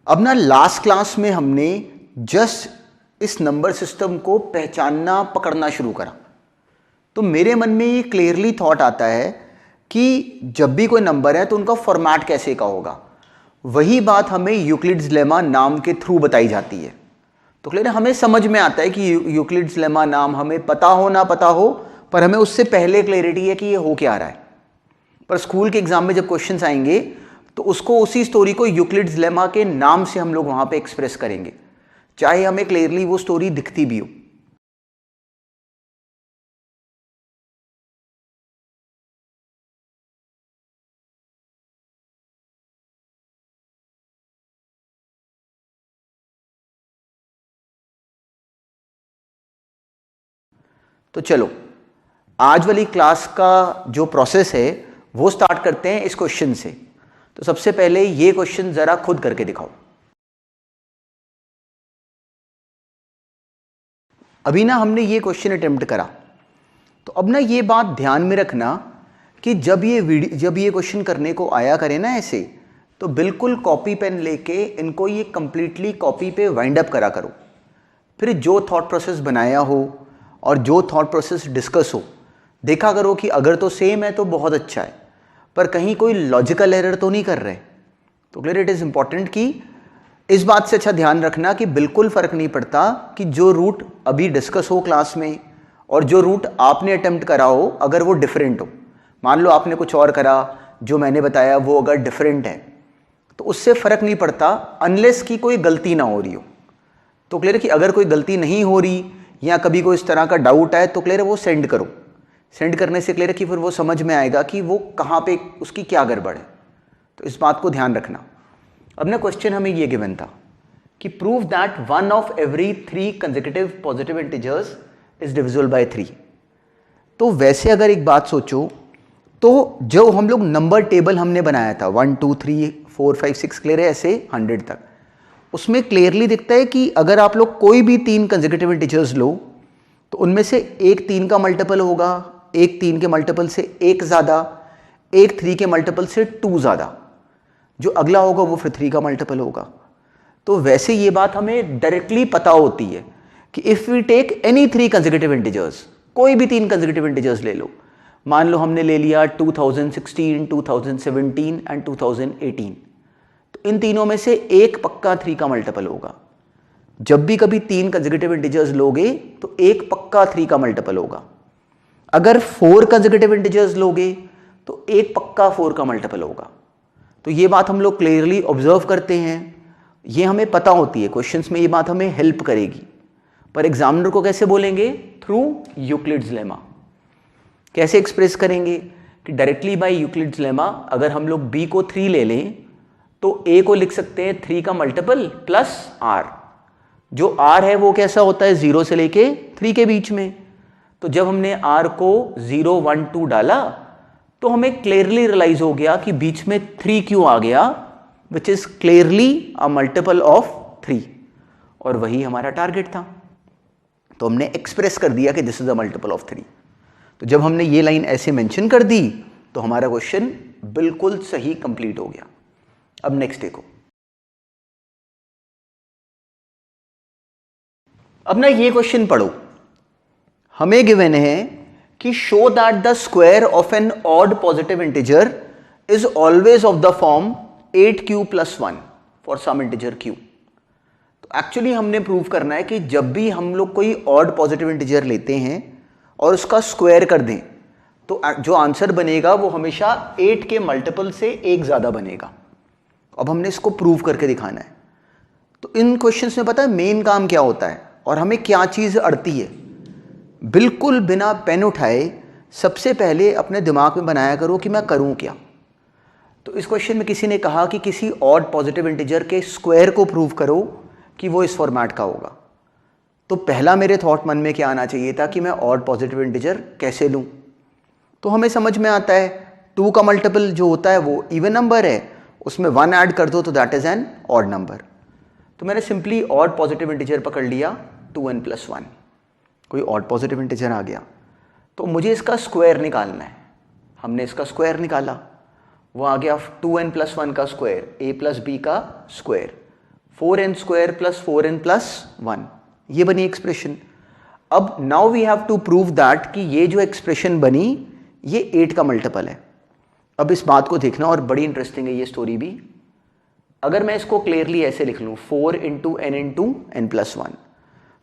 अब ना last class में हमने जस्ट इस नंबर सिस्टम को पहचानना पकड़ना शुरू करा, तो मेरे मन में ये क्लियरली थॉट आता है कि जब भी कोई नंबर है तो उनका फॉर्मेट कैसे का होगा। वही बात हमें यूक्लिड्स लेमा नाम के थ्रू बताई जाती है। तो क्लियर है, हमें समझ में आता है कि यूक्लिड्स लेमा नाम हमें पता हो ना पता हो, पर हमें उससे पहले क्लैरिटी है कि ये हो क्या रहा है। पर स्कूल के एग्जाम में जब क्वेश्चंस आएंगे तो उसको उसी स्टोरी को यूक्लिड्स लेमा के नाम से हम लोग वहां पे एक्सप्रेस करेंगे, चाहे हमें क्लियरली वो स्टोरी दिखती भी हो। तो चलो आज वाली क्लास का जो प्रोसेस है वो स्टार्ट करते हैं इस क्वेश्चन से। तो सबसे पहले ये क्वेश्चन जरा खुद करके दिखाओ। अभी ना हमने ये क्वेश्चन अटेम्प्ट करा, तो अब ना ये बात ध्यान में रखना कि जब ये क्वेश्चन करने को आया करे ना ऐसे, तो बिल्कुल कॉपी पेन लेके इनको ये कंप्लीटली कॉपी पे वाइंड अप करा करो। फिर जो थॉट प्रोसेस बनाया हो और जो थॉट प्रोसेस डिस्कस हो, देखा करो कि अगर तो सेम है तो बहुत अच्छा है, पर कहीं कोई लॉजिकल एरर तो नहीं कर रहे। तो क्लियर, इट इज़ इंपॉर्टेंट कि इस बात से अच्छा ध्यान रखना कि बिल्कुल फ़र्क नहीं पड़ता कि जो रूट अभी डिस्कस हो क्लास में और जो रूट आपने अटेम्प्ट करा हो, अगर वो डिफरेंट हो। मान लो आपने कुछ और करा, जो मैंने बताया वो अगर डिफरेंट है, तो उससे फ़र्क नहीं पड़ता अनलेस कि कोई गलती ना हो रही हो। तो क्लियर है कि अगर कोई गलती नहीं हो रही या कभी कोई इस तरह का डाउट आए तो क्लियर है वो सेंड करो। सेंड करने से क्लियर है कि फिर वो समझ में आएगा कि वो कहाँ पे उसकी क्या गड़बड़ है। तो इस बात को ध्यान रखना। अब ना क्वेश्चन हमें ये गिवन था कि prove that one of every 3 consecutive positive integers is divisible by 3। तो वैसे अगर एक बात सोचो, तो जो हम लोग नंबर टेबल हमने बनाया था 1 2 3 4 5 6 क्लियर है ऐसे 100 तक, उसमें क्लियरली दिखता है कि अगर आप लोग कोई भी 3 कंसेक्यूटिव इंटीजर्स लो तो उनमें से एक 3 का मल्टीपल होगा, एक 3 के मल्टीपल से एक ज़्यादा, एक 3 के मल्टीपल से 2 ज़्यादा, जो अगला होगा वो फिर 3 का मल्टीपल होगा। तो वैसे ये बात हमें डायरेक्टली पता होती है कि if we take any 3 consecutive integers, कोई भी 3 कंसेक्यूटिव इंटीजर्स ले लो, मान लो हमने ले लिया 2016, 2017 एंड 2018, तो इन तीनों में से एक पक्का 3 का मल्टीपल होगा। जब भी कभी 3 कंसेक्यूटिव इंटीजर्स लोगे तो एक पक्का 3 का मल्टीपल होगा। अगर 4 कंसेक्यूटिव इंटीजर्स लोगे तो एक पक्का 4 का मल्टीपल होगा। तो ये बात हम लोग क्लियरली ऑब्जर्व करते हैं, ये हमें पता होती है, क्वेश्चंस में ये बात हमें हेल्प करेगी। पर एग्जामिनर को कैसे बोलेंगे? Through Euclid's lemma. कैसे एक्सप्रेस करेंगे कि डायरेक्टली बाय यूक्लिड्स लेमा अगर हम लोग b को 3 ले लें तो a को लिख सकते हैं 3 का मल्टीपल प्लस r। जो r है वो कैसा होता है? 0 से लेके 3 के बीच में। तो जब हमने r को 0 1 2 डाला तो हमें क्लियरली रियलाइज हो गया कि बीच में 3 क्यों आ गया, which is clearly a multiple of 3, और वही हमारा टारगेट था। तो हमने एक्सप्रेस कर दिया कि this is a multiple of 3। तो जब हमने ये लाइन ऐसे मेंशन कर दी तो हमारा क्वेश्चन बिल्कुल सही कंप्लीट हो गया। अब नेक्स्ट देखो। अब ना ये क्वेश्चन पढ़ो, हमें गिवन है कि show that the square of an odd positive integer is always of the form 8q + 1 for some integer q। तो एक्चुअली हमने प्रूव करना है कि जब भी हम लोग कोई ऑड पॉजिटिव इंटीजर लेते हैं और उसका स्क्वायर कर दें तो जो आंसर बनेगा वो हमेशा 8 के मल्टीपल से एक ज़्यादा बनेगा। अब हमने इसको प्रूव करके दिखाना है। तो इन क्वेश्चंस में पता है मेन काम क्या होता है और हमें क्या चीज़ अड़ती है। बिल्कुल बिना पेन उठाए सबसे पहले अपने दिमाग में बनाया करो कि मैं करूं क्या। तो इस क्वेश्चन में किसी ने कहा कि किसी ऑड पॉजिटिव इंटीजर के स्क्वायर को प्रूव करो कि वो इस फॉर्मेट का होगा। तो पहला मेरे थॉट मन में क्या आना चाहिए था कि मैं ऑड पॉजिटिव इंटीजर कैसे लूं। तो हमें समझ में आता है 2 का मल्टीपल जो होता है वो इवन नंबर है, उसमें 1 ऐड कर दो तो that is an odd number. तो मैंने सिंपली ऑड पॉजिटिव इंटीजर पकड़ लिया 2n + 1। कोई ऑड पॉजिटिव इंटीजर आ गया तो मुझे इसका स्क्वायर निकालना है। हमने इसका स्क्वायर निकाला, वो आ गया 2n + 1 का स्क्वायर, a + b का स्क्वायर, 4n square plus 4n plus 1, ये बनी एक्सप्रेशन। अब now we have to prove that कि ये जो एक्सप्रेशन बनी ये 8 का मल्टीपल है। अब इस बात को देखना, और बड़ी इंटरेस्टिंग है ये स्टोरी भी। अगर मैं इसको क्लियरली ऐसे लिख लूँ 4 इंटू n प्लस 1,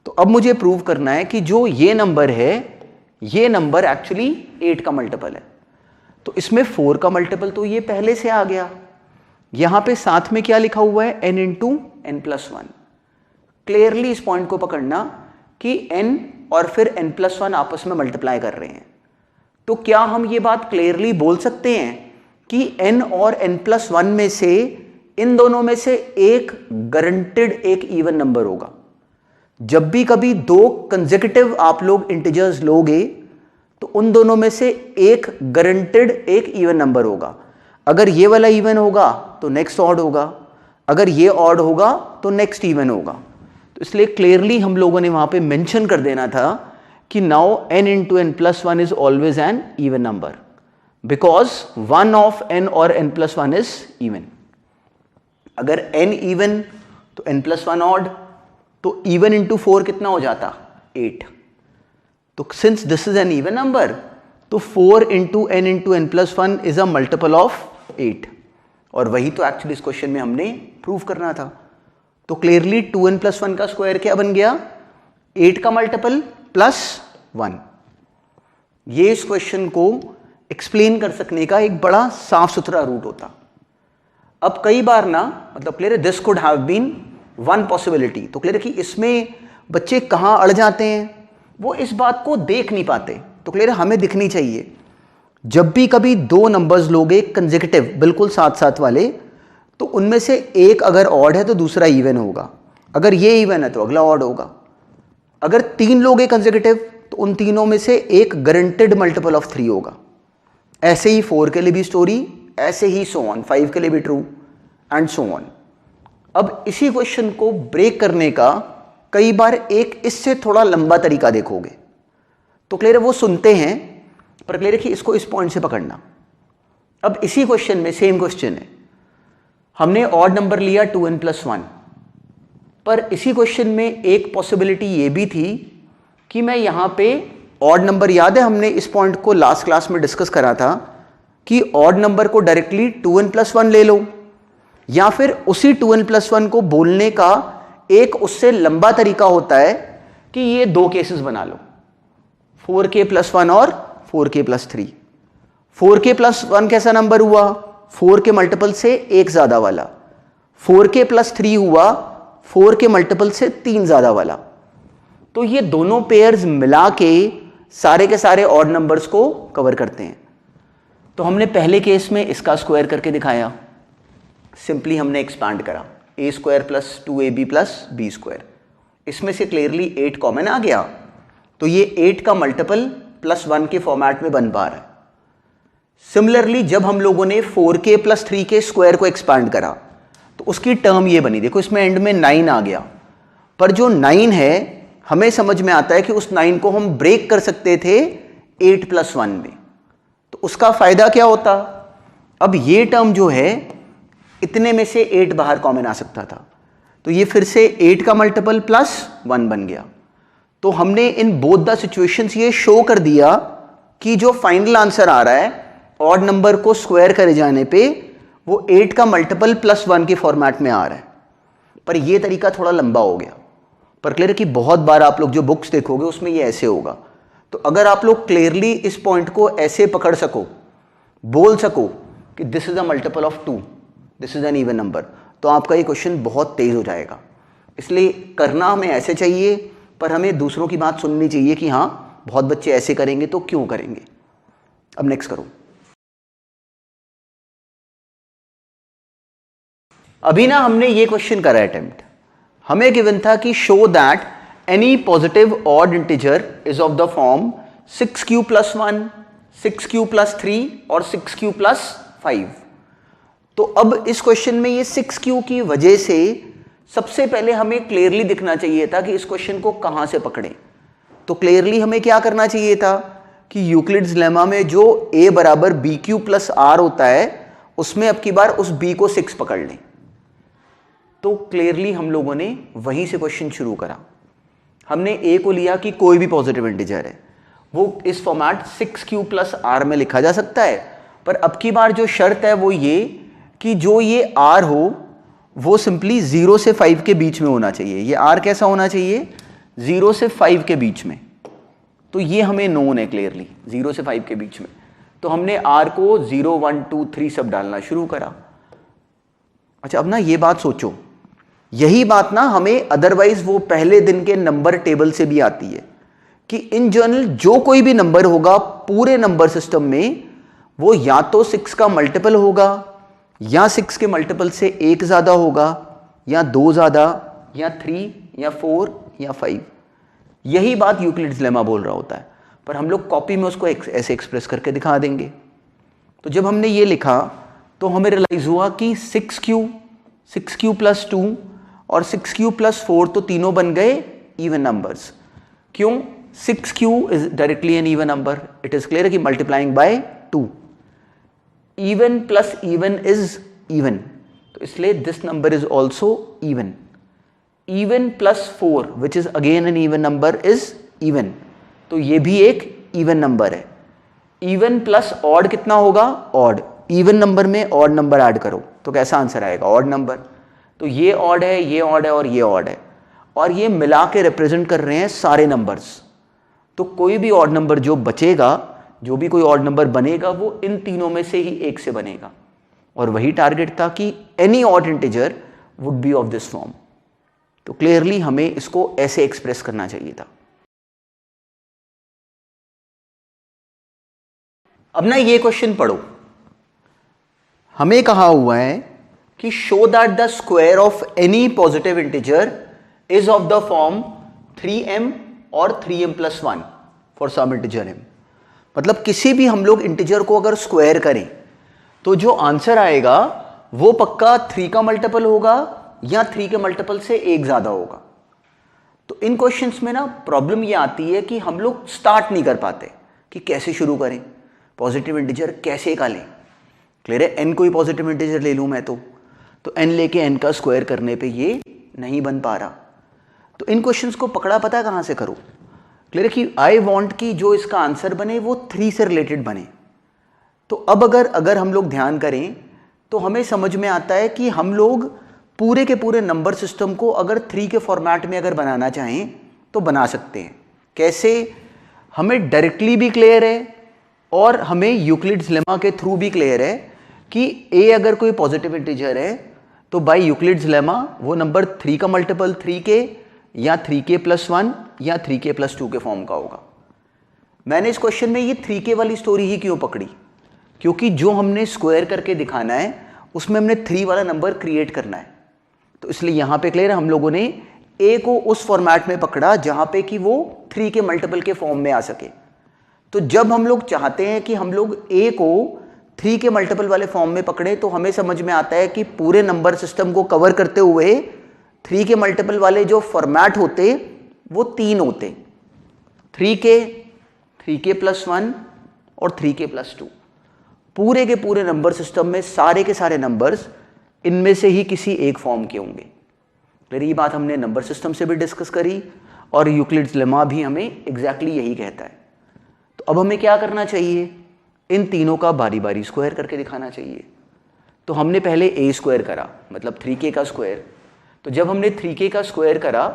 तो अब मुझे प्रूव करना है कि जो ये नंबर है ये नंबर एक्चुअली 8 का मल्टीपल है। तो इसमें 4 का मल्टीपल तो ये पहले से आ गया। यहां पे साथ में क्या लिखा हुआ है n into n plus 1। Clearly इस पॉइंट को पकड़ना कि n और फिर n प्लस 1 आपस में मल्टीप्लाई कर रहे हैं। तो क्या हम ये बात क्लियरली बोल सकते हैं कि n और n प्लस 1 में से इन दोनों में से एक गारंटेड एक इवन नंबर होगा। जब भी कभी दो कंसेक्यूटिव आप लोग इंटीजर्स लोगे तो उन दोनों में से एक गारंटेड एक इवन नंबर होगा। अगर ये वाला इवन होगा तो नेक्स्ट ऑड होगा, अगर ये ऑड होगा तो नेक्स्ट इवन होगा। तो इसलिए क्लियरली हम लोगों ने वहां पे मेंशन कर देना था कि now n into n plus 1 is always an even number because one of n और n प्लस 1 इज इवन। अगर n इवन तो n प्लस 1 ऑड, तो इवन इंटू 4 कितना हो जाता 8। तो since this is an even number तो 4 into n plus 1 is a multiple of 8, और वही तो एक्चुअली इस क्वेश्चन में हमने प्रूव करना था। तो क्लियरली 2n प्लस 1 का स्क्वायर क्या बन गया 8 का मल्टीपल प्लस 1। ये इस क्वेश्चन को एक्सप्लेन कर सकने का एक बड़ा साफ सुथरा रूट होता। अब कई बार ना मतलब क्लियर है this could have been one possibility. तो क्लियर है कि इसमें बच्चे कहाँ अड़ जाते हैं, वो इस बात को देख नहीं पाते। तो क्लियर है हमें दिखनी चाहिए। जब भी कभी दो नंबर्स लोगे कंसेक्यूटिव बिल्कुल साथ साथ वाले, तो उनमें से एक अगर ऑड है तो दूसरा इवन होगा, अगर ये इवन है तो अगला ऑड होगा। अगर तीन लोग हैं कंसेक्यूटिव तो उन तीनों में से एक गारंटेड मल्टीपल ऑफ 3 होगा। ऐसे ही 4 के लिए भी स्टोरी, ऐसे ही सो ऑन, 5 के लिए भी ट्रू एंड सो ऑन। अब इसी क्वेश्चन को ब्रेक करने का कई बार एक इससे थोड़ा लंबा तरीका देखोगे तो क्लियर है वो सुनते हैं, पर क्लियर है कि इसको इस पॉइंट से पकड़ना। अब इसी क्वेश्चन में सेम क्वेश्चन है, हमने ऑड नंबर लिया 2n प्लस 1, पर इसी क्वेश्चन में एक पॉसिबिलिटी ये भी थी कि मैं यहां पे ऑड नंबर, याद है हमने इस पॉइंट को लास्ट क्लास में डिस्कस करा था कि ऑड नंबर को डायरेक्टली 2n प्लस 1 ले लो, या फिर उसी 2n प्लस 1 को बोलने का एक उससे लंबा तरीका होता है कि ये दो केसेस बना लो, 4k प्लस 1 और 4k प्लस 3। 4k प्लस 1 कैसा नंबर हुआ 4 के मल्टीपल से एक ज्यादा वाला, 4k प्लस 3 हुआ 4 के मल्टीपल से 3 ज्यादा वाला। तो ये दोनों पेयर्स मिला के सारे ऑड नंबर्स को कवर करते हैं। तो हमने पहले केस में इसका स्क्वायर करके दिखाया, सिंपली हमने एक्सपांड करा a square plus 2ab plus b square. इसमें से क्लियरली 8 कॉमन आ गया, तो ये 8 का मल्टीपल प्लस 1 के फॉर्मेट में बन पा रहा है। सिमिलरली जब हम लोगों ने 4k प्लस 3 के स्क्वायर को एक्सपांड करा तो उसकी टर्म ये बनी, देखो इसमें एंड में 9 आ गया, पर जो 9 है हमें समझ में आता है कि उस 9 को हम ब्रेक कर सकते थे 8 प्लस 1 में। तो उसका फायदा क्या होता, अब ये टर्म जो है इतने में से 8 बाहर कॉमन आ सकता था, तो ये फिर से 8 का मल्टीपल प्लस 1 बन गया। तो हमने इन बोथ द सिचुएशंस ये शो कर दिया कि जो फाइनल आंसर आ रहा है ऑड नंबर को स्क्वायर करे जाने पे वो 8 का मल्टीपल प्लस 1 के फॉर्मेट में आ रहा है। पर ये तरीका थोड़ा लंबा हो गया, पर क्लियर कि बहुत बार आप लोग जो बुक्स देखोगे उसमें ये ऐसे होगा। तो अगर आप लोग क्लियरली इस पॉइंट को ऐसे पकड़ सको, बोल सको कि this is a multiple of 2, this is an even number, तो आपका ये क्वेश्चन बहुत तेज हो जाएगा। इसलिए करना हमें ऐसे चाहिए, पर हमें दूसरों की बात सुननी चाहिए कि हाँ बहुत बच्चे ऐसे करेंगे तो क्यों करेंगे। अब नेक्स्ट करो। अभी ना हमने ये क्वेश्चन करा अटेम्प्ट, हमें गिवन था कि show that any positive odd integer is of the form 6q plus 1, 6q plus 3 और 6q प्लस 5। तो अब इस क्वेश्चन में ये 6q की वजह से सबसे पहले हमें क्लियरली दिखना चाहिए था कि इस क्वेश्चन को कहां से पकड़ें। तो क्लियरली हमें क्या करना चाहिए था कि यूक्लिड्स लेमा में जो a बराबर bq प्लस r होता है उसमें अब की बार उस b को 6 पकड़ लें। तो क्लियरली हम लोगों ने वहीं से क्वेश्चन शुरू करा। हमने ए को लिया कि कोई भी पॉजिटिव इंटीजर है, वो इस फॉर्मेट 6q प्लस आर में लिखा जा सकता है, पर अब की बार जो शर्त है वो ये कि जो ये आर हो वो सिंपली 0 से 5 के बीच में होना चाहिए। ये आर कैसा होना चाहिए? 0 से 5 के बीच में। तो ये हमें नोन है क्लियरली 0 से 5 के बीच में। तो हमने आर को 0 1 2 3 सब डालना शुरू करा। अच्छा, अब ना ये बात सोचो, यही बात ना हमें अदरवाइज वो पहले दिन के नंबर टेबल से भी आती है कि इन जनरल जो कोई भी नंबर होगा पूरे नंबर सिस्टम में वो या तो 6 का मल्टीपल होगा या 6 के मल्टीपल से एक ज्यादा होगा या 2 ज्यादा या 3 या 4 या 5। यही बात यूक्लिड्स लेमा बोल रहा होता है, पर हम लोग कॉपी में उसको ऐसे एक्सप्रेस करके दिखा देंगे। तो जब हमने ये लिखा तो हमें रियलाइज हुआ कि 6q प्लस 2 और 6q प्लस 4 तो तीनों बन गए इवन नंबर्स। क्यों? 6q is directly an even number, it is clear कि multiplying by 2। Even plus even is even, तो इसलिए this number is also even. Even plus 4 which is again an even number is even, तो ये भी एक even number है। Even plus odd कितना होगा? ऑड। इवन नंबर में ऑड नंबर ऐड करो तो कैसा आंसर आएगा? Odd number. तो ये ऑड है, ये ऑड है और ये ऑड है, और ये मिला के रिप्रेजेंट कर रहे हैं सारे नंबर्स। तो कोई भी ऑड नंबर जो बचेगा, जो भी कोई ऑड नंबर बनेगा वो इन तीनों में से ही एक से बनेगा, और वही टारगेट था कि any odd integer would B of this form. तो क्लियरली हमें इसको ऐसे एक्सप्रेस करना चाहिए था। अब ना ये क्वेश्चन पढ़ो, हमें कहा हुआ है कि show that the square of any positive integer is of the form 3m और 3m plus 1 for some integer m। मतलब किसी भी हम लोग इंटीजर को अगर स्क्वायर करें तो जो आंसर आएगा वो पक्का 3 का मल्टीपल होगा या 3 के मल्टीपल से एक ज्यादा होगा। तो इन क्वेश्चंस में ना प्रॉब्लम ये आती है कि हम लोग स्टार्ट नहीं कर पाते कि कैसे शुरू करें, पॉजिटिव इंटीजर कैसे का लें। क्लियर है? n कोई पॉजिटिव इंटीजर ले लूं मैं तो n लेके n का स्क्वायर करने पे ये नहीं बन पा रहा। तो इन क्वेश्चंस को पकड़ा पता है कहां से करो? क्लियर है कि आई वांट कि जो इसका आंसर बने वो 3 से रिलेटेड बने। तो अब अगर हम लोग ध्यान करें तो हमें समझ में आता है कि हम लोग पूरे के पूरे नंबर सिस्टम को अगर 3 के फॉर्मेट में अगर बनाना चाहें तो बना सकते हैं। कैसे? हमें डायरेक्टली भी क्लियर है और हमें यूक्लिड्स लेमा के थ्रू भी क्लियर है कि a अगर कोई पॉजिटिव इंटीजर है तो बाय यूक्लिड्स लेमा वो नंबर 3 का मल्टीपल 3k या 3k प्लस 1 या 3k प्लस 2 के फॉर्म का होगा। मैंने इस क्वेश्चन में ये 3k वाली स्टोरी ही क्यों पकड़ी? क्योंकि जो हमने स्क्वायर करके दिखाना है उसमें हमने 3 वाला नंबर क्रिएट करना है। तो इसलिए यहां पे क्लियर है, हम लोगों ने a को उस फॉर्मेट में पकड़ा जहां पे कि वो 3 के मल्टीपल के फॉर्म में आ सके। तो जब हम लोग चाहते हैं कि हम लोग a को 3 के मल्टीपल वाले फॉर्म में पकड़े तो हमें समझ में आता है कि पूरे नंबर सिस्टम को कवर करते हुए 3 के मल्टीपल वाले जो फॉर्मेट होते वो 3 होते, 3k प्लस 1 और 3k प्लस 2। पूरे के पूरे नंबर सिस्टम में सारे के सारे नंबर्स इनमें से ही किसी एक फॉर्म के होंगे। ये बात हमने नंबर सिस्टम से भी डिस्कस करी और यूक्लिड्स लेमा भी हमें एग्जैक्टली यही कहता है। तो अब हमें क्या करना चाहिए? इन तीनों का बारी बारी स्क्वायर करके दिखाना चाहिए। तो हमने पहले a स्क्वायर करा, मतलब 3k का स्क्वायर। तो जब हमने 3k का स्क्वायर करा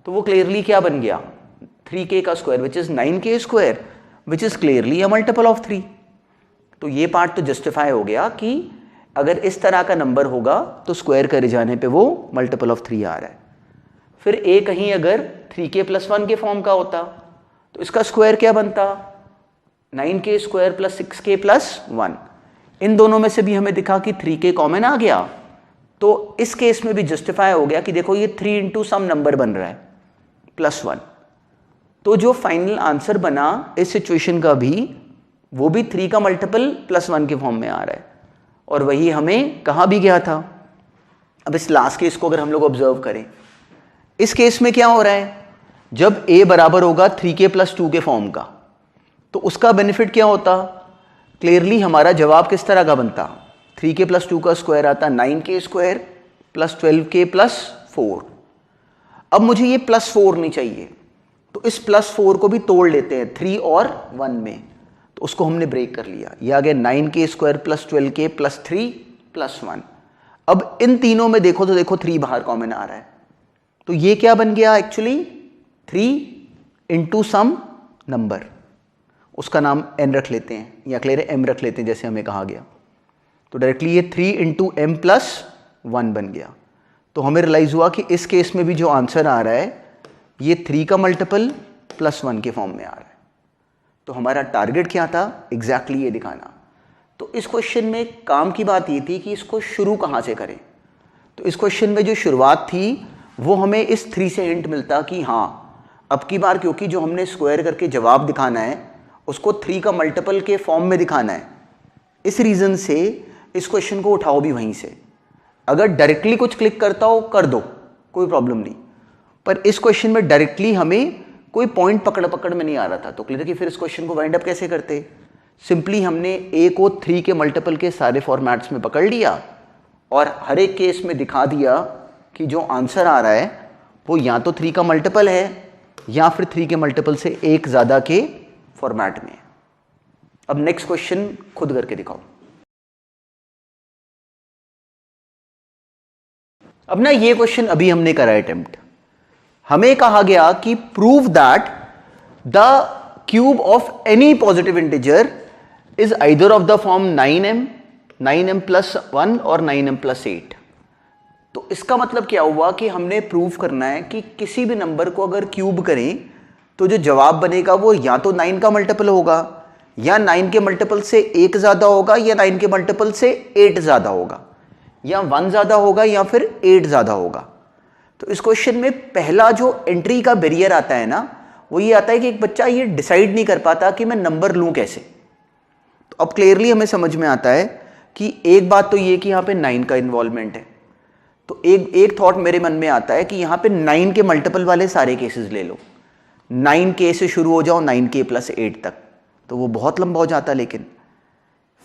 तो वो क्लियरली क्या बन गया? 3k का square which is 9k square which is clearly a multiple of 3। तो ये पार्ट तो जस्टिफाई हो गया कि अगर इस तरह का नंबर होगा तो स्क्वायर करे जाने पे वो मल्टीपल ऑफ 3 आ रहा है। फिर a कहीं अगर 3k प्लस 1 के फॉर्म का होता तो इसका स्क्वायर क्या बनता? 9k square plus 6k plus 1। इन दोनों में से भी हमें दिखा कि 3k कॉमन आ गया, तो इस केस में भी जस्टिफाई हो गया कि देखो ये 3 इंटू सम नंबर बन रहा है प्लस 1। तो जो फाइनल आंसर बना इस सिचुएशन का भी वो भी 3 का मल्टीपल प्लस 1 के फॉर्म में आ रहा है, और वही हमें कहा भी गया था। अब इस लास्ट केस को अगर हम लोग ऑब्जर्व करें, इस केस में क्या हो रहा है? जब a बराबर होगा 3k प्लस 2 के फॉर्म का तो उसका बेनिफिट क्या होता? क्लियरली हमारा जवाब किस तरह का बनता? 3k प्लस 2 का स्क्वायर आता 9k square plus 12k plus 4। अब मुझे ये प्लस 4 नहीं चाहिए, तो इस प्लस 4 को भी तोड़ लेते हैं 3 और 1 में, तो उसको हमने ब्रेक कर लिया। ये आ गया 9k square plus 12k plus 3 plus 1। अब इन तीनों में देखो तो देखो 3 बाहर कॉमन आ रहा है, तो ये क्या बन गया एक्चुअली 3 इंटू सम नंबर, उसका नाम n रख लेते हैं या क्लियर m रख लेते हैं जैसे हमें कहा गया। तो डायरेक्टली ये 3 इंटू m प्लस 1 बन गया। तो हमें रियलाइज हुआ कि इस केस में भी जो आंसर आ रहा है ये 3 का मल्टीपल प्लस 1 के फॉर्म में आ रहा है। तो हमारा टारगेट क्या था, एग्जैक्टली ये दिखाना। तो इस क्वेश्चन में काम की बात ये थी कि इसको शुरू कहाँ से करें। तो इस क्वेश्चन में जो शुरुआत थी वो हमें इस 3 से हिंट मिलता कि हाँ अब की बार क्योंकि जो हमने स्क्वायर करके जवाब दिखाना है उसको 3 का मल्टीपल के फॉर्म में दिखाना है, इस रीज़न से इस क्वेश्चन को उठाओ भी वहीं से। अगर डायरेक्टली कुछ क्लिक करता हो कर दो, कोई प्रॉब्लम नहीं, पर इस क्वेश्चन में डायरेक्टली हमें कोई पॉइंट पकड़ में नहीं आ रहा था। तो क्लियर कि फिर इस क्वेश्चन को वाइंड अप कैसे करते, सिंपली हमने ए को 3 के मल्टीपल के सारे फॉर्मेट्स में पकड़ लिया और हर एक केस में दिखा दिया कि जो आंसर आ रहा है वो या तो 3 का मल्टीपल है या फिर 3 के मल्टीपल से एक ज़्यादा के फॉर्मेट में। अब नेक्स्ट क्वेश्चन खुद करके दिखाओ। अब ना ये क्वेश्चन अभी हमने करा अटेम्प्ट, हमें कहा गया कि prove that the cube of any positive integer is either of the form 9m plus 1 और 9m प्लस 8। तो इसका मतलब क्या हुआ कि हमने प्रूव करना है कि किसी भी नंबर को अगर क्यूब करें तो जो जवाब बनेगा वो या तो 9 का मल्टीपल होगा या 9 के मल्टीपल से 1 ज़्यादा होगा या 9 के मल्टीपल से 8 ज़्यादा होगा या 1 ज़्यादा होगा या फिर 8 ज़्यादा होगा। तो इस क्वेश्चन में पहला जो एंट्री का बैरियर आता है ना वो ये आता है कि एक बच्चा ये डिसाइड नहीं कर पाता कि मैं नंबर लूँ कैसे। तो अब क्लियरली हमें समझ में आता है कि एक बात तो ये कि यहाँ पे 9 का इन्वॉल्वमेंट है। तो एक थॉट मेरे मन में आता है कि यहाँ पे 9 के मल्टीपल वाले सारे केसेस ले लो, 9k से शुरू हो जाओ 9k प्लस 8 तक, तो वो बहुत लंबा हो जाता। लेकिन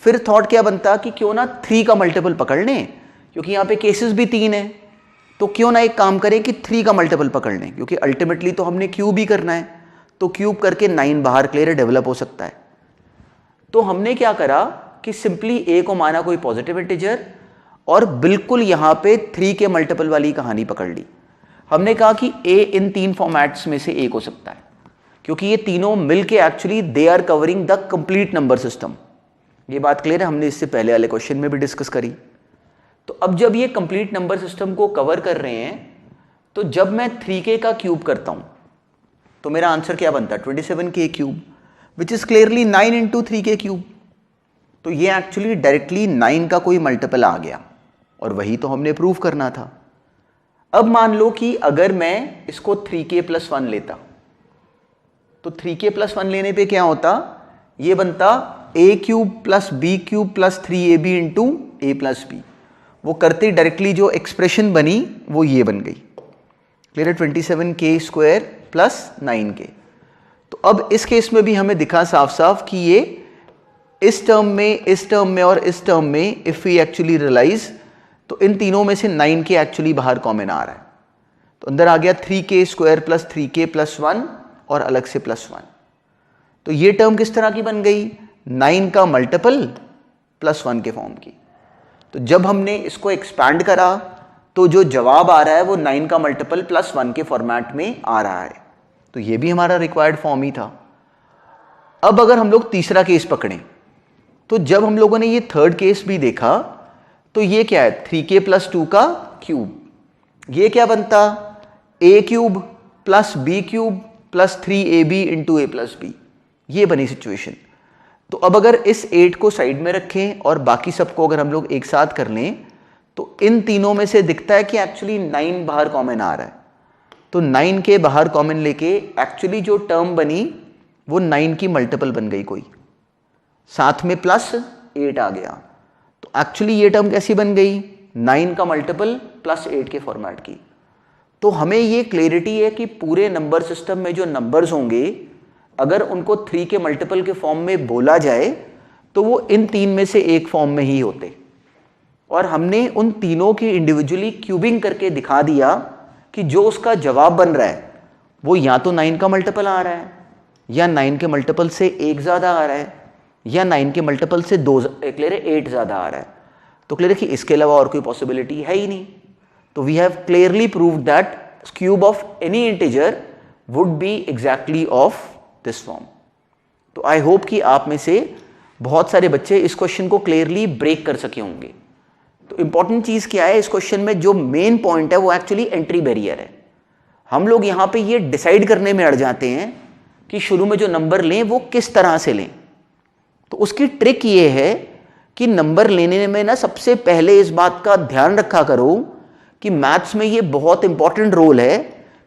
फिर थॉट क्या बनता कि क्यों ना 3 का मल्टीपल पकड़ लें, क्योंकि यहाँ पे केसेस भी 3 हैं, तो क्यों ना एक काम करें कि 3 का मल्टीपल पकड़ लें, क्योंकि अल्टीमेटली तो हमने क्यूब ही करना है, तो क्यूब करके 9 बाहर क्लियर डेवलप हो सकता है। तो हमने क्या करा कि सिंपली a को माना कोई पॉजिटिव इंटीजर और बिल्कुल यहाँ पे 3 के मल्टीपल वाली कहानी पकड़ ली। हमने कहा कि a इन 3 फॉर्मेट्स में से एक हो सकता है, क्योंकि ये तीनों मिलके actually they are covering the complete number system. ये बात क्लियर है, हमने इससे पहले वाले क्वेश्चन में भी डिस्कस करी। तो अब जब ये कंप्लीट नंबर सिस्टम को कवर कर रहे हैं तो जब मैं 3k का क्यूब करता हूं तो मेरा आंसर क्या बनता है 27k cube, which is clearly 9 into 3k cube. तो ये एक्चुअली डायरेक्टली 9 का कोई मल्टीपल आ गया और वही तो हमने प्रूव करना था। अब मान लो कि अगर मैं इसको 3k प्लस 1 लेता तो 3k प्लस 1 लेने पे क्या होता, ये बनता a cube plus b cube plus 3ab into a plus b। वो करते डायरेक्टली जो एक्सप्रेशन बनी वो ये बन गई, क्लियर है, 27k स्क्वायर प्लस 9k। तो अब इस केस में भी हमें दिखा साफ साफ कि ये इस टर्म में और इस टर्म में इफ वी एक्चुअली रियलाइज तो इन तीनों में से 9k एक्चुअली बाहर कॉमन आ रहा है। तो अंदर आ गया 3k square plus 3k plus 1 और अलग से प्लस 1। तो ये टर्म किस तरह की बन गई, 9 का मल्टीपल प्लस 1 के फॉर्म की। तो जब हमने इसको एक्सपैंड करा तो जो जवाब आ रहा है वो 9 का मल्टीपल प्लस 1 के फॉर्मेट में आ रहा है। तो ये भी हमारा रिक्वायर्ड फॉर्म ही था। अब अगर हम लोग तीसरा केस पकड़ें तो जब हम लोगों ने ये थर्ड केस भी देखा तो ये क्या है 3k प्लस 2 का क्यूब। ये क्या बनता a cube plus b cube plus 3ab into a plus b। ये बनी सिचुएशन। तो अब अगर इस 8 को साइड में रखें और बाकी सबको अगर हम लोग एक साथ कर लें तो इन तीनों में से दिखता है कि एक्चुअली 9 बाहर कॉमन आ रहा है। तो 9 के बाहर कॉमन लेके एक्चुअली जो टर्म बनी वो 9 की मल्टीपल बन गई कोई, साथ में प्लस 8 आ गया। तो एक्चुअली ये टर्म कैसी बन गई 9 का मल्टीपल प्लस 8 के फॉर्मेट की। तो हमें ये क्लैरिटी है कि पूरे नंबर सिस्टम में जो नंबर्स होंगे अगर उनको 3 के मल्टीपल के फॉर्म में बोला जाए तो वो इन 3 में से एक फॉर्म में ही होते। और हमने उन तीनों की इंडिविजुअली क्यूबिंग करके दिखा दिया कि जो उसका जवाब बन रहा है वो या तो 9 का मल्टीपल आ रहा है, या 9 के मल्टीपल से 1 ज़्यादा आ रहा है, या 9 के मल्टीपल से 2 क्लियर है 8 ज़्यादा आ रहा है। तो क्लियर है कि इसके अलावा और कोई पॉसिबिलिटी है ही नहीं। तो we have clearly proved that cube of any integer would be exactly of this form. तो आई होप कि आप में से बहुत सारे बच्चे इस क्वेश्चन को क्लियरली ब्रेक कर सके होंगे। तो इंपॉर्टेंट चीज़ क्या है इस क्वेश्चन में, जो मेन पॉइंट है वो एक्चुअली एंट्री बैरियर है। हम लोग यहाँ पे ये डिसाइड करने में अड़ जाते हैं कि शुरू में जो नंबर लें वो किस तरह से लें। तो उसकी ट्रिक ये है कि नंबर लेने में ना सबसे पहले इस बात का ध्यान रखा करो कि मैथ्स में ये बहुत इंपॉर्टेंट रोल है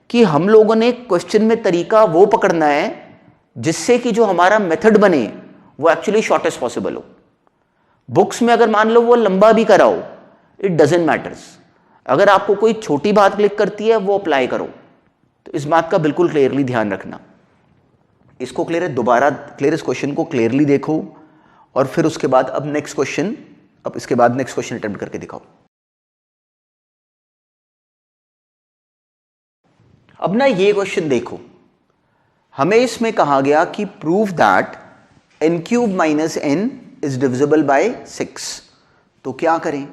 कि हम लोगों ने क्वेश्चन में तरीका वो पकड़ना है जिससे कि जो हमारा मेथड बने वो एक्चुअली शॉर्टेस्ट पॉसिबल हो। बुक्स में अगर मान लो वो लंबा भी कराओ, इट डजेंट मैटर्स। अगर आपको कोई छोटी बात क्लिक करती है वो अप्लाई करो। तो इस बात का बिल्कुल क्लियरली ध्यान रखना। इसको क्लियर है, दोबारा क्लियर इस क्वेश्चन को क्लियरली देखो और फिर उसके बाद अब नेक्स्ट क्वेश्चन, अब इसके बाद नेक्स्ट क्वेश्चन अटेम्प्ट करके दिखाओ। अब ना ये क्वेश्चन देखो, हमें इसमें कहा गया कि prove that n cube minus n is divisible by 6। तो क्या करें?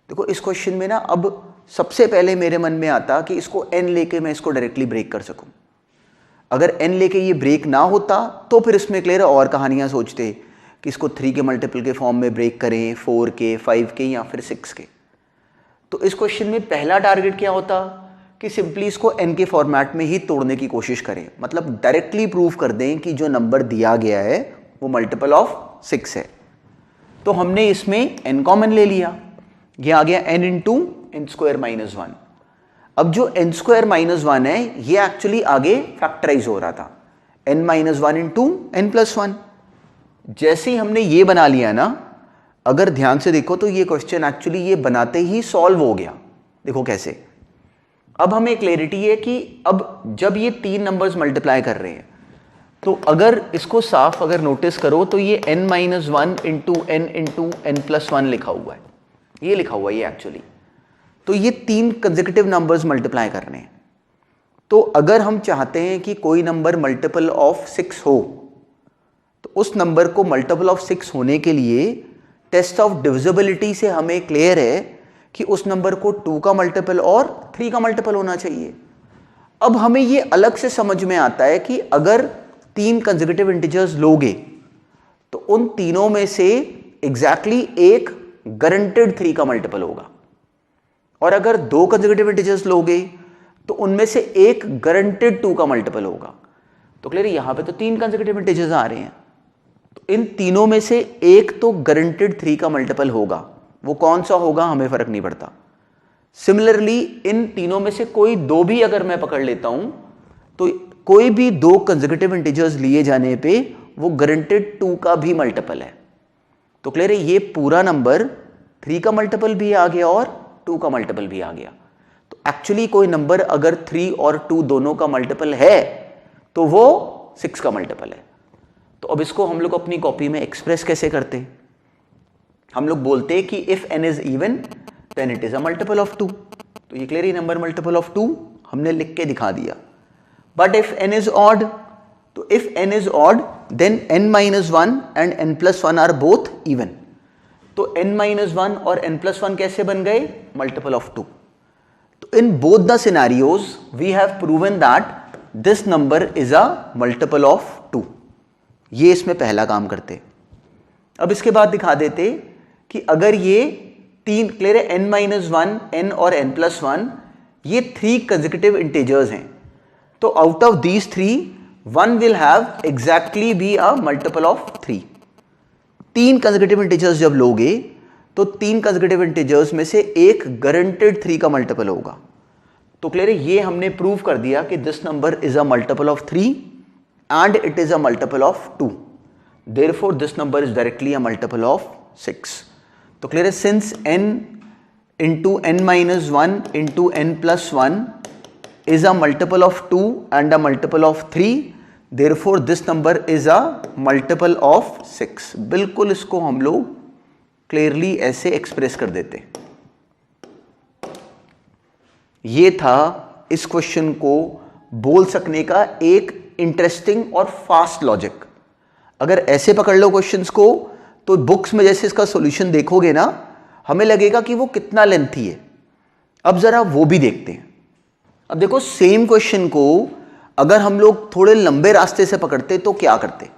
देखो इस क्वेश्चन में ना अब सबसे पहले मेरे मन में आता कि इसको n लेके मैं इसको डायरेक्टली ब्रेक कर सकूं। अगर n लेके ये ब्रेक ना होता तो फिर इसमें क्लियर और कहानियां सोचते कि इसको 3 के मल्टीपल के फॉर्म में ब्रेक करें, 4 के, 5 के या फिर 6 के। तो इस क्वेश्चन में पहला टारगेट क्या होता कि सिंपली इसको n के फॉर्मेट में ही तोड़ने की कोशिश करें, मतलब डायरेक्टली प्रूव कर दें कि जो नंबर दिया गया है वो मल्टीपल ऑफ 6 है। तो हमने इसमें n कॉमन ले लिया, ये आ गया n into n square minus 1। अब जो n स्क्वायर माइनस 1 है ये एक्चुअली आगे फैक्टराइज हो रहा था, n minus 1 into n plus 1। जैसे ही हमने ये बना लिया ना, अगर ध्यान से देखो तो ये क्वेश्चन एक्चुअली ये बनाते ही सॉल्व हो गया। देखो कैसे, अब हमें क्लैरिटी है कि अब जब ये 3 नंबर्स मल्टीप्लाई कर रहे हैं तो अगर इसको साफ अगर नोटिस करो तो ये n minus 1 into n plus 1 लिखा हुआ है, ये लिखा हुआ है ये एक्चुअली। तो ये 3 कंसेक्यूटिव नंबर्स मल्टीप्लाई कर रहे हैं। तो अगर हम चाहते हैं कि कोई नंबर मल्टीपल ऑफ 6 हो तो उस नंबर को मल्टीपल ऑफ 6 होने के लिए टेस्ट ऑफ डिविजिबिलिटी से हमें क्लियर है कि उस नंबर को 2 का मल्टीपल और 3 का मल्टीपल होना चाहिए। अब हमें ये अलग से समझ में आता है कि अगर 3 कंसेक्यूटिव इंटीजर्स लोगे तो उन तीनों में से एग्जैक्टली एक गारंटेड 3 का मल्टीपल होगा, और अगर 2 कंसेक्यूटिव इंटीजर्स लोगे तो उनमें से एक गारंटेड 2 का मल्टीपल होगा। तो क्लियर यहां पे तो 3 कंसेक्यूटिव इंटीजर्स आ रहे हैं, तो इन तीनों में से एक तो गारंटेड 3 का मल्टीपल होगा। वो कौन सा होगा हमें फर्क नहीं पड़ता। सिमिलरली इन तीनों में से कोई 2 भी अगर मैं पकड़ लेता हूं तो कोई भी 2 कंसेक्यूटिव इंटीजर्स लिए जाने पे वो गारंटेड 2 का भी मल्टीपल है। तो क्लियर है ये पूरा नंबर 3 का मल्टीपल भी आ गया और 2 का मल्टीपल भी आ गया। तो एक्चुअली कोई नंबर अगर 3 और 2 दोनों का मल्टीपल है तो वो 6 का मल्टीपल है। तो अब इसको हम लोग अपनी कॉपी में एक्सप्रेस कैसे करते हैं? हम लोग बोलते हैं कि if n is even then it is a multiple of 2। तो ये क्लियर नंबर मल्टीपल ऑफ 2 हमने लिख के दिखा दिया। But if n is odd, तो if n is odd then n minus 1 and n plus 1 are both even. तो n minus 1 और n प्लस 1 कैसे बन गए? Multiple of 2। तो in both the scenarios we have proven that this number is a multiple of 2। ये इसमें पहला काम करते। अब इसके बाद दिखा देते कि अगर ये 3 क्लियर है n माइनस 1, n और n प्लस 1 ये 3 कंसेक्यूटिव इंटीजर्स हैं, तो out of these 3 1 will have exactly be a multiple of 3। 3 consecutive integers जब लोगे तो 3 कंसेक्यूटिव इंटीजर्स में से एक गारंटेड 3 का मल्टीपल होगा। तो क्लियर है ये हमने प्रूव कर दिया कि this number is a multiple of 3 and it is a multiple of 2. Therefore, this number is directly a multiple of 6. तो clear है, since n into n minus 1 into n plus 1 is a multiple of 2 and a multiple of 3, therefore this number is a multiple of 6. बिल्कुल इसको हम लोग clearly ऐसे express कर देते। ये था इस क्वेश्चन को बोल सकने का एक इंटरेस्टिंग और फास्ट लॉजिक। अगर ऐसे पकड़ लो क्वेश्चंस को तो बुक्स में जैसे इसका सॉल्यूशन देखोगे ना, हमें लगेगा कि वो कितना लेंथी है। अब जरा वो भी देखते हैं। अब देखो, सेम क्वेश्चन को अगर हम लोग थोड़े लंबे रास्ते से पकड़ते तो क्या करते।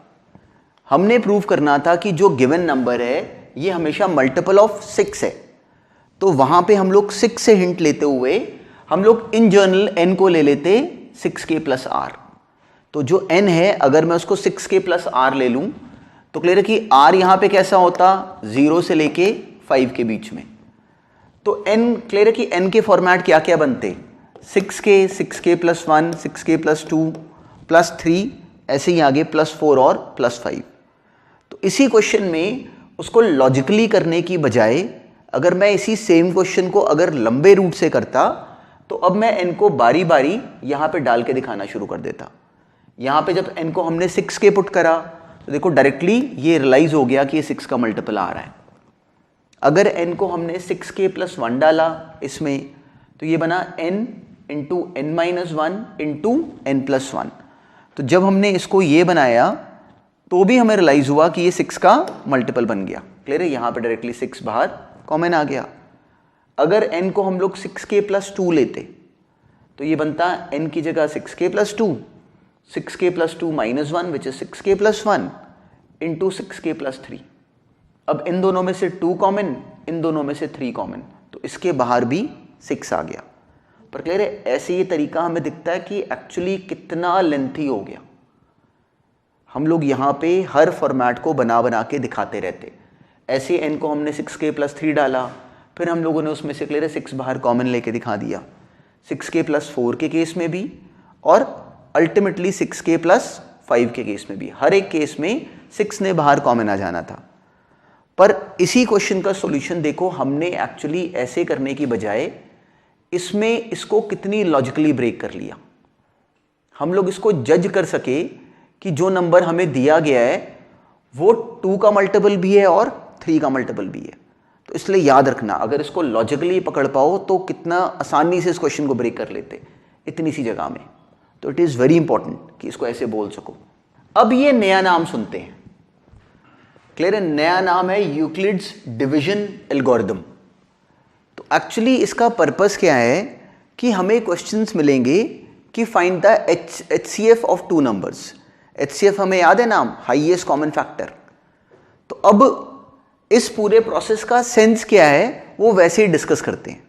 हमने प्रूव करना था कि जो गिवन नंबर है ये हमेशा मल्टीपल ऑफ 6 है, तो वहां पे हम लोग 6 से हिंट लेते हुए हम लोग इन जनरल n को ले लेते 6k प्लस r। तो जो n है अगर मैं उसको 6k प्लस r ले लूं तो क्लियर है कि r यहां पे कैसा होता, 0 से लेके 5 के बीच में। तो n क्लियर है कि n के फॉर्मेट क्या क्या बनते, 6k plus 1, 6k plus 2 plus 3, ऐसे ही आगे प्लस 4 और प्लस 5। तो इसी क्वेश्चन में उसको लॉजिकली करने की बजाय अगर मैं इसी सेम क्वेश्चन को अगर लंबे रूट से करता तो अब मैं n को बारी बारी यहां पे डाल के दिखाना शुरू कर देता। यहां पे जब n को हमने 6k पुट करा तो देखो डायरेक्टली ये रियलाइज हो गया कि ये 6 का मल्टीपल आ रहा है। अगर n को हमने 6k प्लस 1 डाला इसमें तो ये बना n into n minus 1 into n plus 1। तो जब हमने इसको ये बनाया तो भी हमें रियलाइज हुआ कि ये 6 का मल्टीपल बन गया। क्लियर है, यहां पे डायरेक्टली 6 बाहर कॉमन आ गया। अगर n को हम लोग 6k प्लस 2 लेते तो ये बनता n की जगह 6k plus 2, 6k plus 2 minus 1 which is 6k plus 1 into 6k plus 3। अब इन दोनों में से 2 कॉमन, इन दोनों में से 3 कॉमन, तो इसके बाहर भी 6 आ गया। पर क्लियर है, ऐसे ये तरीका हमें दिखता है कि एक्चुअली कितना लेंथी हो गया। हम लोग यहाँ पे हर फॉर्मेट को बना बना के दिखाते रहते। ऐसे n को हमने 6k प्लस 3 डाला, फिर हम लोगों ने उसमें से क्लियर है 6 बाहर कॉमन लेके दिखा दिया, 6k प्लस 4 के केस में भी और अल्टीमेटली 6k प्लस 5 के केस में भी। हर एक केस में 6 ने बाहर कॉमन आ जाना था। पर इसी क्वेश्चन का सॉल्यूशन देखो, हमने एक्चुअली ऐसे करने की बजाय इसमें इसको कितनी लॉजिकली ब्रेक कर लिया। हम लोग इसको जज कर सके कि जो नंबर हमें दिया गया है वो 2 का मल्टीपल भी है और 3 का मल्टीपल भी है। तो इसलिए याद रखना, अगर इसको लॉजिकली पकड़ पाओ तो कितना आसानी से इस क्वेश्चन को ब्रेक कर लेते इतनी सी जगह में। तो इट इज़ वेरी इंपॉर्टेंट कि इसको ऐसे बोल सको। अब ये नया नाम सुनते हैं। क्लियर है, नया नाम है यूक्लिड्स डिवीजन एल्गोरिथम। तो एक्चुअली इसका पर्पस क्या है कि हमें क्वेश्चंस मिलेंगे कि find the HCF of 2 numbers. HCF हमें याद है नाम, हाईएस्ट कॉमन फैक्टर। तो अब इस पूरे प्रोसेस का सेंस क्या है वो वैसे ही डिस्कस करते हैं।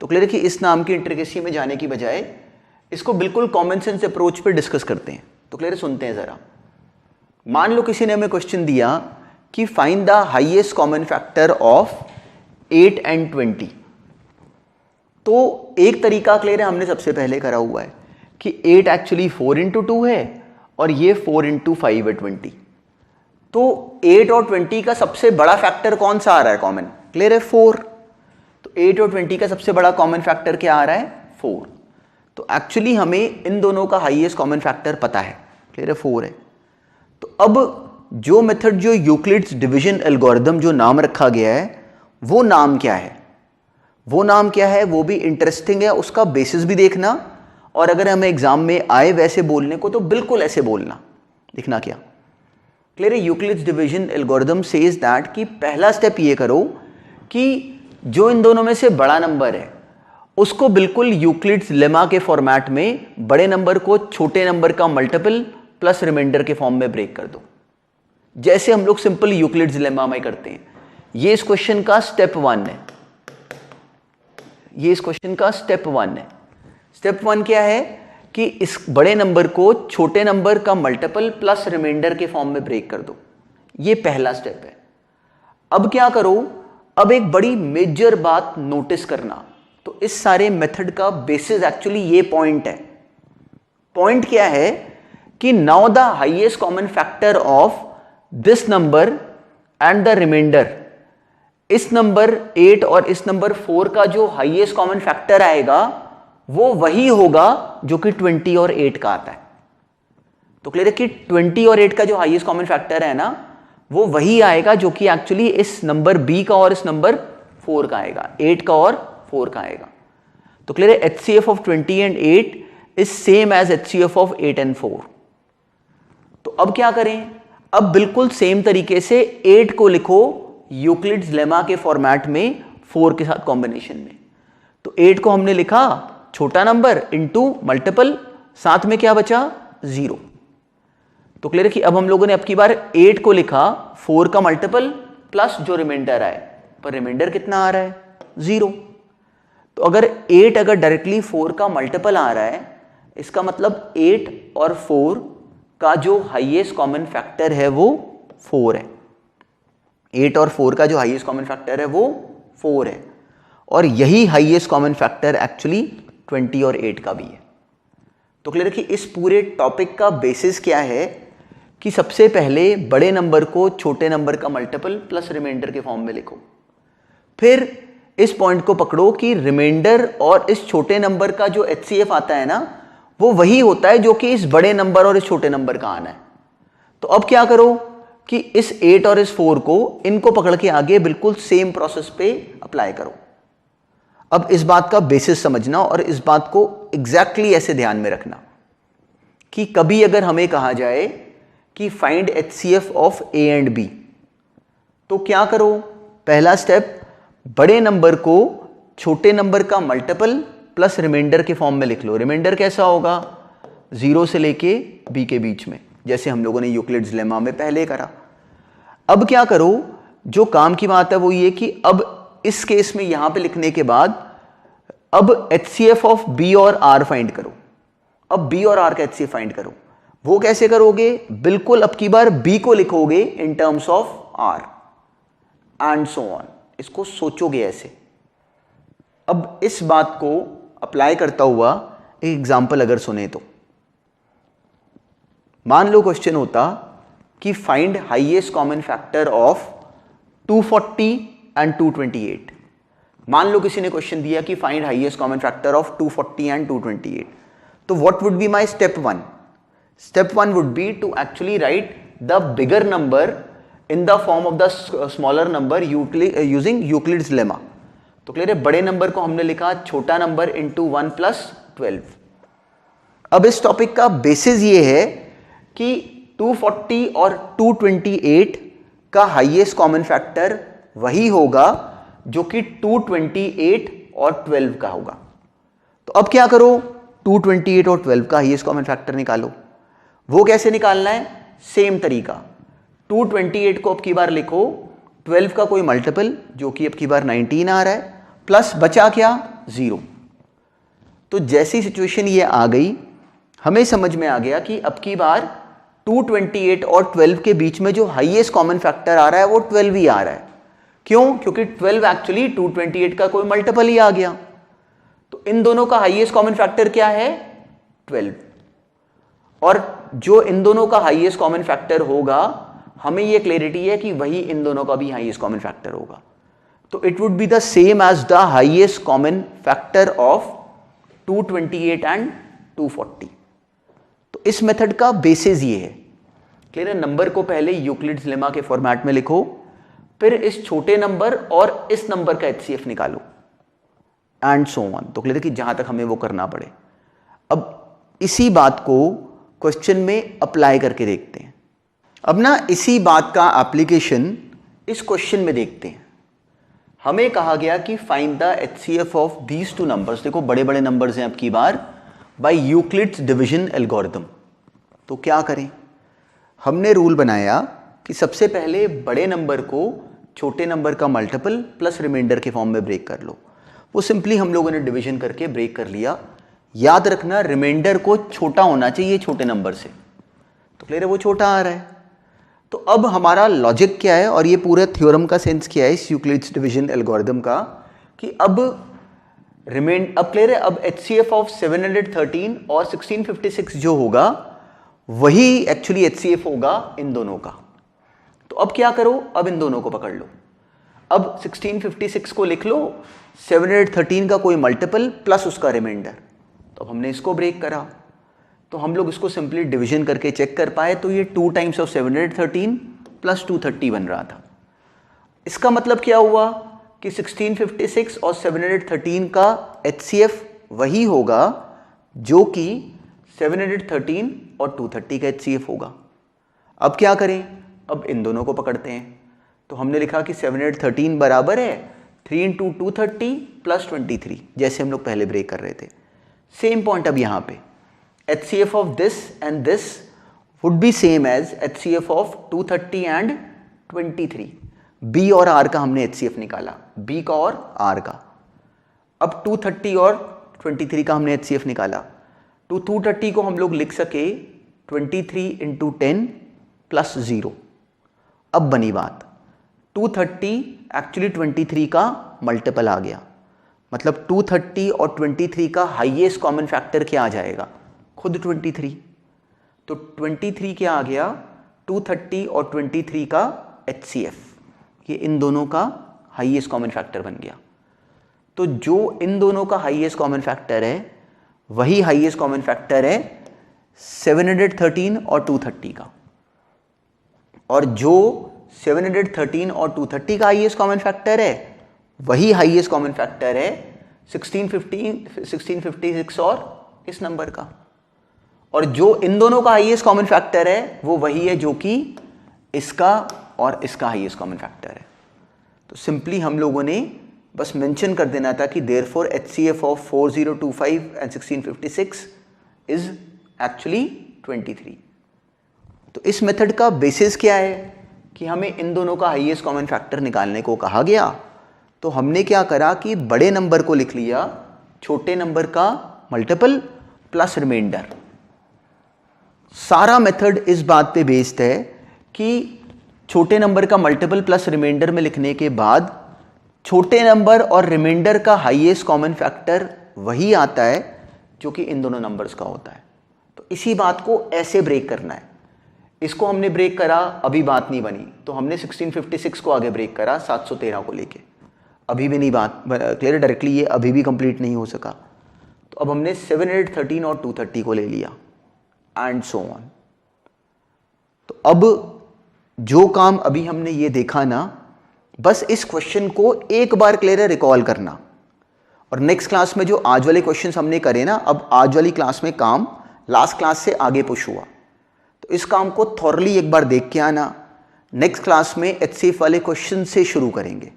तो क्लियर है कि इस नाम की इंट्रिकेसी में जाने की बजाय इसको बिल्कुल कॉमन सेंस अप्रोच पे डिस्कस करते हैं। तो क्लियर है, सुनते हैं जरा। मान लो किसी ने हमें क्वेश्चन दिया कि find the highest common factor of 8 and 20। तो एक तरीका क्लियर है हमने सबसे पहले करा हुआ है कि 8 एक्चुअली 4 इंटू 2 है और ये 4 इंटू 5 है 20। तो 8 और 20 का सबसे बड़ा फैक्टर कौन सा आ रहा है कॉमन, क्लियर है 4। तो 8 और 20 का सबसे बड़ा कॉमन फैक्टर क्या आ रहा है, 4। तो एक्चुअली हमें इन दोनों का हाईएस्ट कॉमन फैक्टर पता है, क्लियर है 4 है। तो अब जो मेथड, जो यूक्लिड्स डिवीजन एल्गोरिथम जो नाम रखा गया है वो नाम क्या है, वो नाम क्या है वो भी इंटरेस्टिंग है। उसका बेसिस भी देखना, और अगर हमें एग्जाम में आए वैसे बोलने को तो बिल्कुल ऐसे बोलना। दिखना क्या, क्लियर है, Euclid's division algorithm says that कि पहला स्टेप ये करो कि जो इन दोनों में से बड़ा नंबर है उसको बिल्कुल यूक्लिड्स लेमा के फॉर्मेट में बड़े नंबर को छोटे नंबर का मल्टीपल प्लस रिमाइंडर के फॉर्म में ब्रेक कर दो, जैसे हम लोग सिंपल यूक्लिड्स लेमा में करते हैं। ये इस क्वेश्चन का स्टेप 1 है। ये इस क्वेश्चन का स्टेप 1 है। स्टेप 1 क्या है कि इस बड़े नंबर को छोटे नंबर का मल्टीपल प्लस रिमाइंडर के फॉर्म में ब्रेक कर दो। ये पहला स्टेप है। अब क्या करो, अब एक बड़ी मेजर बात नोटिस करना। तो इस सारे मेथड का बेसिस एक्चुअली ये पॉइंट है। पॉइंट क्या है कि now the highest common factor of this number and the remainder, इस नंबर 8 और इस नंबर 4 का जो हाईएस्ट कॉमन फैक्टर आएगा वो वही होगा जो कि 20 और 8 का आता है। तो क्लियर है कि 20 और 8 का जो हाईएस्ट कॉमन फैक्टर है ना, वो वही आएगा जो कि एक्चुअली इस नंबर b का और इस नंबर 4 का आएगा, 8 का और 4 का आएगा। तो क्लियर है, HCF of 20 and 8 is same as HCF of 8 and 4। तो अब क्या करें, अब बिल्कुल सेम तरीके से 8 को लिखो यूक्लिड्स लेमा के फॉर्मेट में 4 के साथ कॉम्बिनेशन में। तो 8 को हमने लिखा छोटा नंबर इनटू मल्टीपल, साथ में क्या बचा 0। तो क्लियर है कि अब हम लोगों ने अब की बार 8 को लिखा 4 का मल्टीपल प्लस जो रिमाइंडर आए, पर रिमाइंडर कितना आ रहा है 0। तो अगर 8 अगर डायरेक्टली 4 का मल्टीपल आ रहा है, इसका मतलब 8 और 4 का जो हाईएस्ट कॉमन फैक्टर है वो 4 है। 8 और 4 का जो हाईएस्ट कॉमन फैक्टर है वो 4 है, और यही हाईएस्ट कॉमन फैक्टर एक्चुअली 20 और 8 का भी है। तो क्लियर है कि इस पूरे टॉपिक का बेसिस क्या है कि सबसे पहले बड़े नंबर को छोटे नंबर का मल्टीपल प्लस रिमाइंडर के फॉर्म में लिखो, फिर इस पॉइंट को पकड़ो कि रिमाइंडर और इस छोटे नंबर का जो HCF आता है ना, वो वही होता है जो कि इस बड़े नंबर और इस छोटे नंबर का आना है। तो अब क्या करो कि इस 8 और इस 4 को, इनको पकड़ के आगे बिल्कुल सेम प्रोसेस पे अप्लाई करो। अब इस बात का बेसिस समझना और इस बात को एग्जैक्टली ऐसे ध्यान में रखना कि कभी अगर हमें कहा जाए कि find HCF of A and B, तो क्या करो, पहला स्टेप बड़े नंबर को छोटे नंबर का मल्टीपल प्लस रिमाइंडर के फॉर्म में लिख लो। रिमाइंडर कैसा होगा, 0 से लेके B के बीच में, जैसे हम लोगों ने यूक्लिड्स लेमा में पहले करा। अब क्या करो, जो काम की बात है वो ये कि अब इस केस में यहां पे लिखने के बाद अब HCF ऑफ B और R फाइंड करो। अब B और R का HCF फाइंड करो। वो कैसे करोगे, बिल्कुल अब की बार B को लिखोगे in terms of R and so on, इसको सोचोगे ऐसे। अब इस बात को अप्लाई करता हुआ एक एग्जांपल अगर सुने तो, मान लो क्वेश्चन होता कि find highest common factor of 240 and 228। मान लो किसी ने क्वेश्चन दिया कि find highest common factor of 240 and 228, तो what would be my step 1? Step 1 would be to actually write the bigger number in the form of the smaller number using Euclid's lemma। तो clear है, बड़े number को हमने लिखा छोटा number into 1 plus 12। अब इस टॉपिक का बेसिस ये है कि 240 और 228 का हाईएस्ट कॉमन फैक्टर वही होगा जो कि 228 और 12 का होगा। तो अब क्या करो, 228 और 12 का हाईएस्ट कॉमन फैक्टर निकालो। वो कैसे निकालना है, सेम तरीका। 228 को अब की बार लिखो 12 का कोई मल्टीपल जो कि अब की बार 19 आ रहा है, प्लस बचा क्या 0। तो जैसी सिचुएशन ये आ गई, हमें समझ में आ गया कि अब की बार 228 और 12 के बीच में जो हाईएस्ट कॉमन फैक्टर आ रहा है वो 12 ही आ रहा है। क्यों, क्योंकि 12 एक्चुअली 228 का कोई मल्टीपल ही आ गया। तो इन दोनों का हाईएस्ट कॉमन फैक्टर क्या है 12, और जो इन दोनों का हाईएस्ट कॉमन फैक्टर होगा, हमें ये क्लैरिटी है कि वही इन दोनों का भी हाईएस्ट कॉमन फैक्टर होगा। तो it would be the same as the highest common factor of 228 and 240। तो इस मेथड का बेसिस ये है। क्लियर है, नंबर को पहले यूक्लिड्स लेमा के फॉर्मेट में लिखो, फिर इस छोटे नंबर और इस नंबर का HCF निकालो एंड सो ऑन। तो क्लियर है कि जहां तक हमें वो करना पड़े। अब इसी बात को क्वेश्चन में अप्लाई करके देखते हैं। अब ना इसी बात का एप्लीकेशन इस क्वेश्चन में देखते हैं। हमें कहा गया कि find the HCF of these two numbers. देखो बड़े बड़े नंबर्स हैं अब की बार, बाय यूक्लिड्स डिवीजन एल्गोरिथम। तो क्या करें, हमने रूल बनाया कि सबसे पहले बड़े नंबर को छोटे नंबर का मल्टीपल प्लस रिमाइंडर के फॉर्म में ब्रेक कर लो। वो सिंपली हम लोगों ने डिवीजन करके ब्रेक कर लिया। याद रखना रिमाइंडर को छोटा होना चाहिए छोटे नंबर से, तो क्लियर है वो छोटा आ रहा है। तो अब हमारा लॉजिक क्या है और ये पूरे थ्योरम का सेंस क्या है इस यूक्लिड्स डिवीजन एल्गोरिथम का, कि अब क्लियर है, अब HCF ऑफ 713 और 1656 जो होगा वही एक्चुअली HCF होगा इन दोनों का। तो अब क्या करो, अब इन दोनों को पकड़ लो। अब 1656 को लिख लो, 713 का कोई मल्टीपल प्लस उसका रिमाइंडर। तो अब हमने इसको ब्रेक करा, तो हम लोग इसको सिंपली डिवीजन करके चेक कर पाए। तो ये 2 टाइम्स ऑफ 713 प्लस 230 बन रहा था। इसका मतलब क्या हुआ कि 1656 और 713 का HCF वही होगा जो कि 713 और 230 का HCF होगा। अब क्या करें, अब इन दोनों को पकड़ते हैं। तो हमने लिखा कि 713 बराबर है 3 इंटू 230 प्लस 23, जैसे हम लोग पहले ब्रेक कर रहे थे। सेम पॉइंट अब यहाँ पे HCF of this and this would be same as HCF of 230 and 23। B और R का हमने HCF निकाला, B का और R का। अब 230 और 23 का हमने HCF निकाला। तो 230 को हम लोग लिख सके 23 इंटू 10 प्लस 0। अब बनी बात, 230 एक्चुअली 23 का मल्टीपल आ गया, मतलब 230 और 23 का हाईएस्ट कॉमन फैक्टर क्या आ जाएगा, खुद 23। तो 23 क्या आ गया, 230 और 23 का HCF, ये इन दोनों का हाईएस्ट कॉमन फैक्टर बन गया। तो जो इन दोनों का हाईएस्ट कॉमन फैक्टर है वही हाईएस्ट कॉमन फैक्टर है 713 और 230 का, और जो 713 और 230 का हाईएस्ट कॉमन फैक्टर है वही हाईएस्ट कॉमन फैक्टर है 1656 और इस नंबर का, और जो इन दोनों का हाईएस्ट कॉमन फैक्टर है वो वही है जो कि इसका और इसका हाईएस्ट कॉमन फैक्टर है। तो सिंपली हम लोगों ने बस मेंशन कर देना था कि therefore HCF of 4025 and 1656 is actually 23। तो इस मेथड का बेसिस क्या है कि हमें इन दोनों का हाईएस्ट कॉमन फैक्टर निकालने को कहा गया। तो हमने क्या करा कि बड़े नंबर को लिख लिया छोटे नंबर का मल्टीपल प्लस रिमाइंडर। सारा मेथड इस बात पे बेस्ड है कि छोटे नंबर का मल्टीपल प्लस रिमाइंडर में लिखने के बाद छोटे नंबर और रिमाइंडर का हाईएस्ट कॉमन फैक्टर वही आता है जो कि इन दोनों नंबर्स का होता है। तो इसी बात को ऐसे ब्रेक करना है। इसको हमने ब्रेक करा, अभी बात नहीं बनी, तो हमने 1656 को आगे ब्रेक करा 713 को लेके, अभी भी नहीं बात क्लियर, डायरेक्टली ये अभी भी कंप्लीट नहीं हो सका। तो अब हमने 713 और 230 को ले लिया एंड सो ऑन। तो अब जो काम अभी हमने ये देखा ना, बस इस क्वेश्चन को एक बार क्लियर रिकॉल करना, और नेक्स्ट क्लास में जो आज वाले क्वेश्चंस हमने करे ना, अब आज वाली क्लास में काम लास्ट क्लास से आगे पुश हुआ, तो इस काम को थॉरली एक बार देख के आना। नेक्स्ट क्लास में HCF वाले क्वेश्चन से शुरू करेंगे।